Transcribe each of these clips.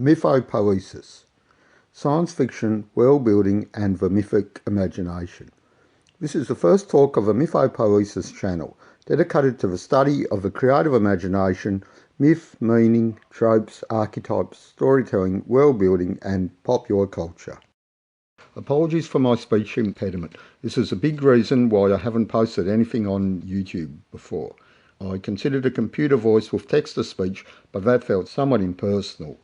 Mythopoesis, Science Fiction, World Building and the Mythic Imagination. This is the first talk of a Mythopoesis channel dedicated to the study of the creative imagination, myth, meaning, tropes, archetypes, storytelling, world building and popular culture. Apologies for my speech impediment. This is a big reason why I haven't posted anything on YouTube before. I considered a computer voice with text-to-speech, but that felt somewhat impersonal.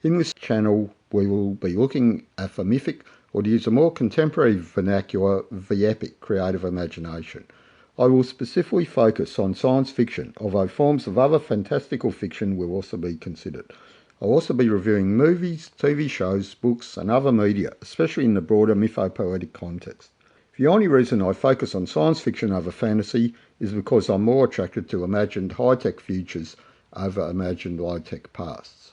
In this channel, we will be looking at the mythic, or to use a more contemporary vernacular, the epic creative imagination. I will specifically focus on science fiction, although forms of other fantastical fiction will also be considered. I'll also be reviewing movies, TV shows, books and other media, especially in the broader mythopoetic context. The only reason I focus on science fiction over fantasy is because I'm more attracted to imagined high-tech futures over imagined low-tech pasts.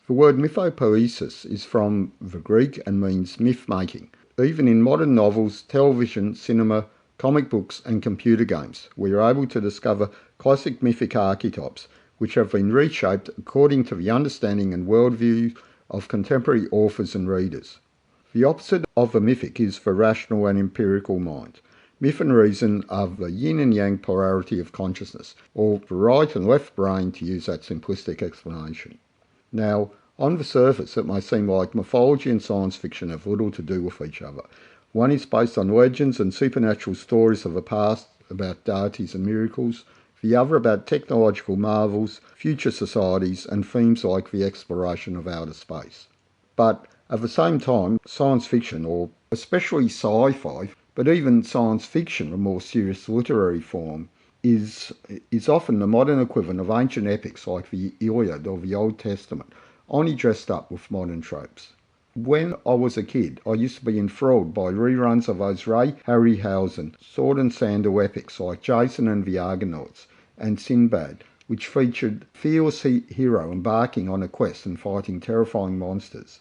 The word mythopoesis is from the Greek and means myth-making. Even in modern novels, television, cinema, comic books and computer games, we are able to discover classic mythic archetypes which have been reshaped according to the understanding and worldview of contemporary authors and readers. The opposite of the mythic is the rational and empirical mind. Myth and reason are the yin and yang polarity of consciousness, or the right and left brain to use that simplistic explanation. Now, on the surface, it may seem like mythology and science fiction have little to do with each other. One is based on legends and supernatural stories of the past about deities and miracles, the other about technological marvels, future societies, and themes like the exploration of outer space. But at the same time, science fiction, or especially sci-fi, but even science fiction, a more serious literary form, is often the modern equivalent of ancient epics like the Iliad or the Old Testament, only dressed up with modern tropes. When I was a kid, I used to be enthralled by reruns of those Ray Harryhausen sword and sandal epics like Jason and the Argonauts and Sinbad, which featured a fearless hero embarking on a quest and fighting terrifying monsters.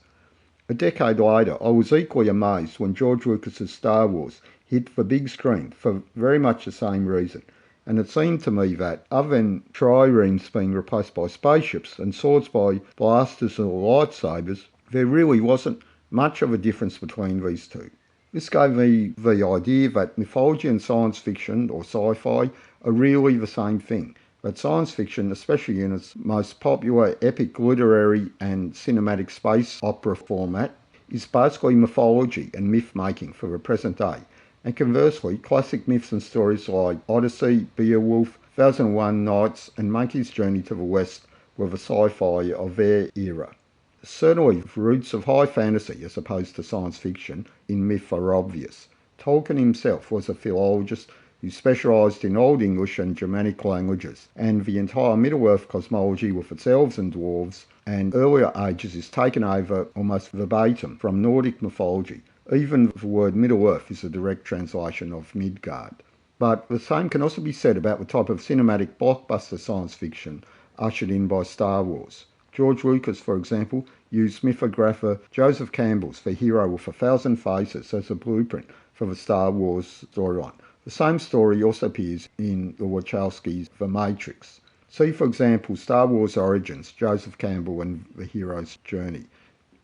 A decade later, I was equally amazed when George Lucas's Star Wars hit the big screen for very much the same reason. And it seemed to me that, other than triremes being replaced by spaceships and swords by blasters or lightsabers, there really wasn't much of a difference between these two. This gave me the idea that mythology and science fiction, or sci-fi, are really the same thing. But science fiction, especially in its most popular epic literary and cinematic space opera format, is basically mythology and myth-making for the present day. And conversely, classic myths and stories like Odyssey, Beowulf, 1001 Nights and Monkey's Journey to the West were the sci-fi of their era. Certainly, the roots of high fantasy, as opposed to science fiction, in myth are obvious. Tolkien himself was a philologist who specialised in Old English and Germanic languages, and the entire Middle-earth cosmology with its elves and dwarves and earlier ages is taken over almost verbatim from Nordic mythology. Even the word Middle-earth is a direct translation of Midgard. But the same can also be said about the type of cinematic blockbuster science fiction ushered in by Star Wars. George Lucas, for example, used mythographer Joseph Campbell's The Hero with 1,000 Faces as a blueprint for the Star Wars storyline. The same story also appears in the Wachowskis' The Matrix. See, for example, Star Wars Origins, Joseph Campbell and the Hero's Journey,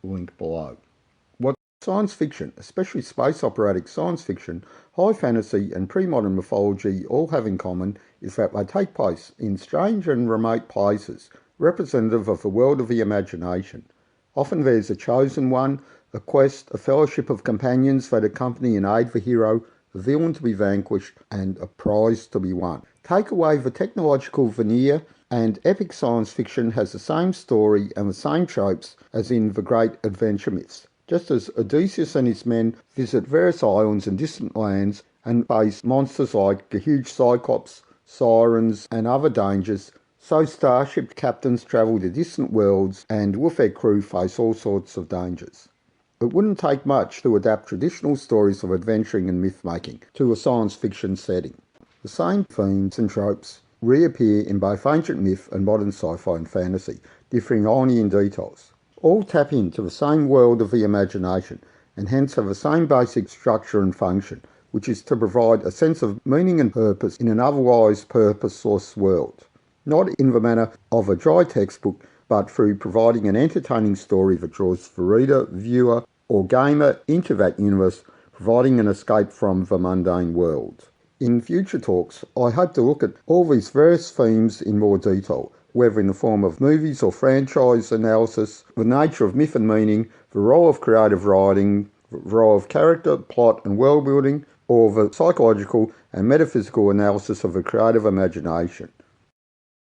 link below. What science fiction, especially space operatic science fiction, high fantasy and pre-modern mythology all have in common is that they take place in strange and remote places, representative of the world of the imagination. Often there's a chosen one, a quest, a fellowship of companions that accompany and aid the hero, a villain to be vanquished, and a prize to be won. Take away the technological veneer, and epic science fiction has the same story and the same tropes as in the great adventure myths. Just as Odysseus and his men visit various islands and distant lands and face monsters like the huge cyclops, sirens, and other dangers, so starship captains travel to distant worlds and with their crew face all sorts of dangers. It wouldn't take much to adapt traditional stories of adventuring and myth-making to a science fiction setting. The same themes and tropes reappear in both ancient myth and modern sci-fi and fantasy, differing only in details. All tap into the same world of the imagination and hence have the same basic structure and function, which is to provide a sense of meaning and purpose in an otherwise purposeless world. Not in the manner of a dry textbook, but through providing an entertaining story that draws the reader, viewer, or gamer into that universe, providing an escape from the mundane world. In future talks, I hope to look at all these various themes in more detail, whether in the form of movies or franchise analysis, the nature of myth and meaning, the role of creative writing, the role of character, plot and world building, or the psychological and metaphysical analysis of the creative imagination.